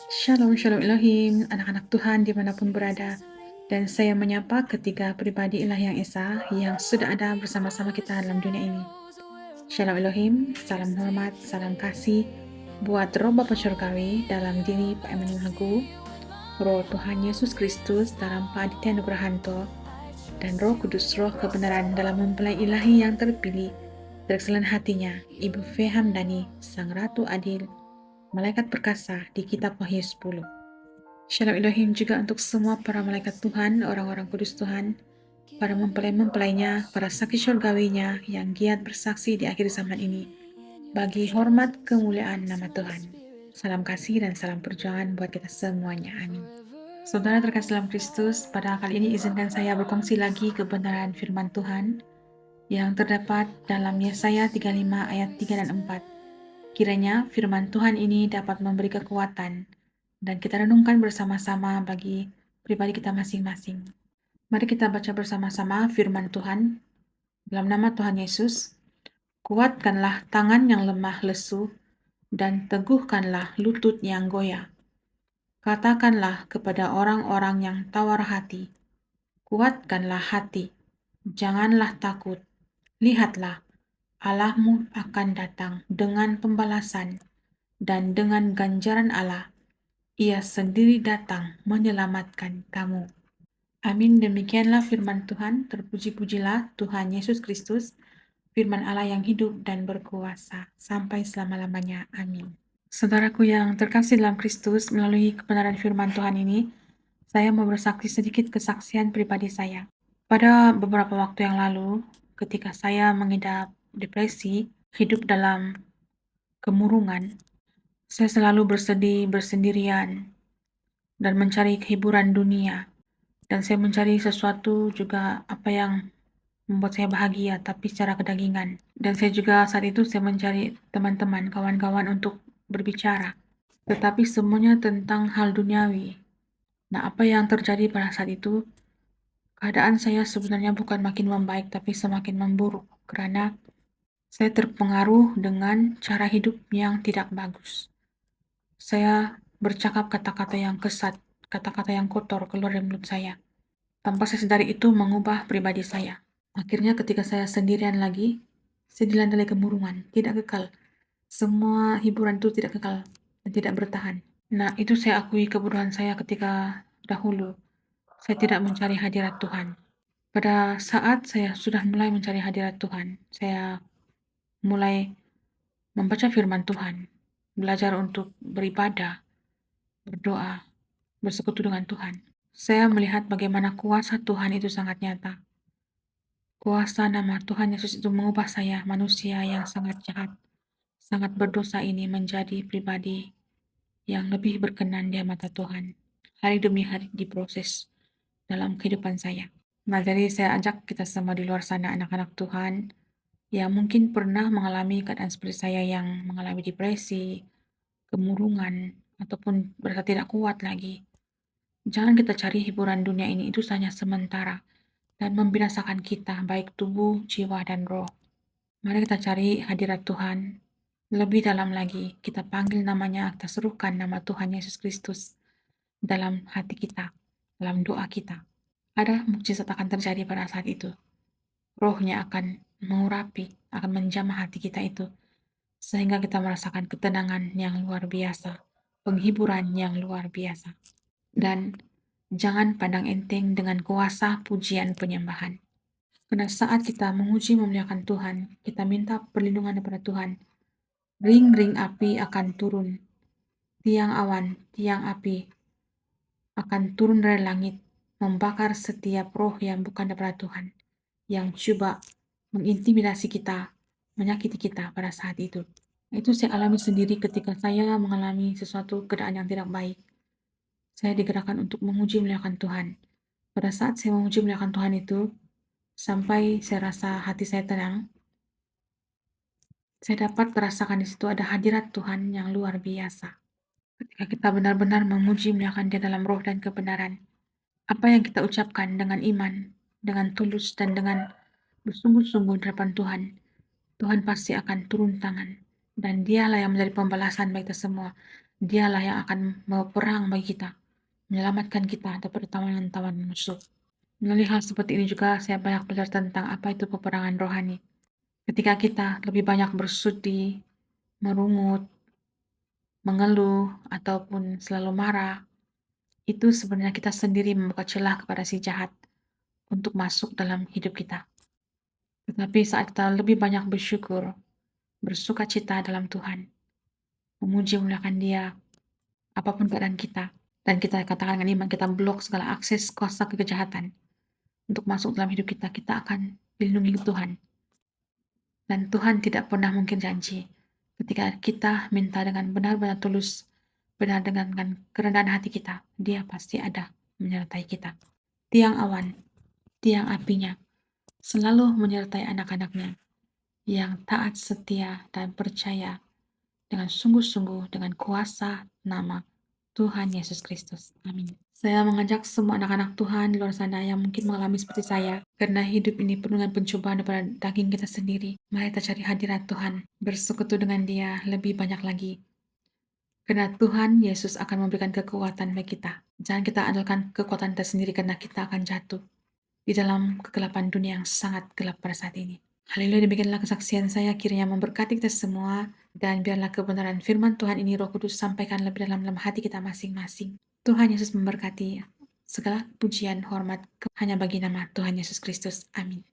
Shalom, shalom Elohim, anak-anak Tuhan dimanapun berada. Dan saya menyapa ketiga pribadi ilahi yang esa yang sudah ada bersama-sama kita dalam dunia ini. Shalom Elohim, salam hormat, salam kasih buat Roh Bapa Surgawi dalam diri Pak Emmanuel Hagu, Roh Tuhan Yesus Kristus dalam Pak Aditya Nugrahanto, dan Roh Kudus Roh kebenaran dalam mempelai ilahi yang terpilih, terkeselan hatinya, Ibu Feham Dani, Sang Ratu Adil, Malaikat Perkasa di Kitab Wahyu 10. Shalom Elohim juga untuk semua para malaikat Tuhan, orang-orang kudus Tuhan, para mempelai-mempelainya, para saksi surgawinya yang giat bersaksi di akhir zaman ini, bagi hormat kemuliaan nama Tuhan. Salam kasih dan salam perjuangan buat kita semuanya. Amin. Saudara terkasih dalam Kristus, pada kali ini izinkan saya berkongsi lagi kebenaran firman Tuhan yang terdapat dalam Yesaya 35 ayat 3 dan 4. Kiranya firman Tuhan ini dapat memberi kekuatan dan kita renungkan bersama-sama bagi pribadi kita masing-masing. Mari kita baca bersama-sama firman Tuhan dalam nama Tuhan Yesus. Kuatkanlah tangan yang lemah lesu dan teguhkanlah lutut yang goyah. Katakanlah kepada orang-orang yang tawar hati, kuatkanlah hati, janganlah takut. Lihatlah, Allahmu akan datang dengan pembalasan dan dengan ganjaran Allah. Ia sendiri datang menyelamatkan kamu. Amin. Demikianlah firman Tuhan. Terpuji-pujilah Tuhan Yesus Kristus, firman Allah yang hidup dan berkuasa sampai selama-lamanya. Amin. Saudaraku yang terkasih dalam Kristus, melalui kebenaran firman Tuhan ini, saya mau bersaksi sedikit kesaksian pribadi saya. Pada beberapa waktu yang lalu, ketika saya mengidap depresi, hidup dalam kemurungan, saya selalu bersedih, bersendirian, dan mencari hiburan dunia. Dan saya mencari sesuatu juga apa yang membuat saya bahagia, tapi secara kedagingan. Dan saya juga saat itu saya mencari teman-teman, kawan-kawan untuk berbicara. Tetapi semuanya tentang hal duniawi. Nah, apa yang terjadi pada saat itu, keadaan saya sebenarnya bukan makin membaik, tapi semakin memburuk. Karena saya terpengaruh dengan cara hidup yang tidak bagus. Saya bercakap kata-kata yang kesat, kata-kata yang kotor keluar dari mulut saya. Tanpa saya sadari itu mengubah pribadi saya. Akhirnya ketika saya sendirian lagi, saya dilanda oleh kemurungan, tidak kekal. Semua hiburan itu tidak kekal dan tidak bertahan. Nah, itu saya akui kebodohan saya ketika dahulu. Saya tidak mencari hadirat Tuhan. Pada saat saya sudah mulai mencari hadirat Tuhan, saya mulai membaca firman Tuhan, belajar untuk beribadah, berdoa, bersekutu dengan Tuhan. Saya melihat bagaimana kuasa Tuhan itu sangat nyata. Kuasa nama Tuhan Yesus itu mengubah saya, manusia yang sangat jahat, sangat berdosa ini menjadi pribadi yang lebih berkenan di mata Tuhan. Hari demi hari diproses dalam kehidupan saya. Nah, jadi saya ajak kita semua di luar sana, anak-anak Tuhan, yang mungkin pernah mengalami keadaan seperti saya yang mengalami depresi, kemurungan, ataupun berasa tidak kuat lagi. Jangan kita cari hiburan dunia ini, itu hanya sementara dan membinasakan kita, baik tubuh, jiwa, dan roh. Mari kita cari hadirat Tuhan. Lebih dalam lagi, kita panggil namanya, kita serukan nama Tuhan Yesus Kristus dalam hati kita, dalam doa kita. Ada mukjizat akan terjadi pada saat itu. Rohnya akan mengurapi, akan menjamah hati kita itu, sehingga kita merasakan ketenangan yang luar biasa, penghiburan yang luar biasa. Dan jangan pandang enteng dengan kuasa pujian penyembahan. Karena saat kita menguji memuliakan Tuhan, kita minta perlindungan kepada Tuhan. Ring-ring api akan turun, tiang awan, tiang api akan turun dari langit, membakar setiap roh yang bukan daripada Tuhan, yang coba mengintimidasi kita, menyakiti kita pada saat itu. Itu saya alami sendiri ketika saya mengalami sesuatu keadaan yang tidak baik. Saya digerakkan untuk memuji memuliakan Tuhan. Pada saat saya memuji memuliakan Tuhan itu, sampai saya rasa hati saya tenang, saya dapat merasakan di situ ada hadirat Tuhan yang luar biasa. Ketika kita benar-benar memuji memuliakan Dia dalam roh dan kebenaran, apa yang kita ucapkan dengan iman, dengan tulus dan dengan bersungguh-sungguh di hadapan Tuhan, Tuhan pasti akan turun tangan. Dan Dialah yang menjadi pembalasan bagi kita semua. Dialah yang akan berperang bagi kita, menyelamatkan kita daripada tawanan-tawanan musuh. Melalui hal seperti ini juga saya banyak belajar tentang apa itu peperangan rohani. Ketika kita lebih banyak bersudi, merungut, mengeluh, ataupun selalu marah, itu sebenarnya kita sendiri membuka celah kepada si jahat untuk masuk dalam hidup kita. Tetapi saat kita lebih banyak bersyukur, bersuka cita dalam Tuhan, memuji memuliakan Dia, apapun keadaan kita, dan kita katakan dengan iman, kita blok segala akses kuasa kejahatan untuk masuk dalam hidup kita, kita akan dilindungi Tuhan. Dan Tuhan tidak pernah mungkin janji ketika kita minta dengan benar-benar tulus, benar dengan kerendahan hati kita, Dia pasti ada menyertai kita. Tiang awan, tiang apinya, selalu menyertai anak-anaknya yang taat, setia, dan percaya dengan sungguh-sungguh dengan kuasa nama Tuhan Yesus Kristus. Amin. Saya mengajak semua anak-anak Tuhan di luar sana yang mungkin mengalami seperti saya, karena hidup ini penuh dengan pencobaan daripada daging kita sendiri. Mari kita cari hadirat Tuhan, bersekutu dengan Dia lebih banyak lagi. Karena Tuhan Yesus akan memberikan kekuatan bagi kita. Jangan kita andalkan kekuatan kita sendiri karena kita akan jatuh di dalam kegelapan dunia yang sangat gelap pada saat ini. Haleluya, demikianlah kesaksian saya, kiranya memberkati kita semua, dan biarlah kebenaran firman Tuhan ini Roh Kudus sampaikan lebih dalam hati kita masing-masing. Tuhan Yesus memberkati. Segala pujian, hormat hanya bagi nama Tuhan Yesus Kristus. Amin.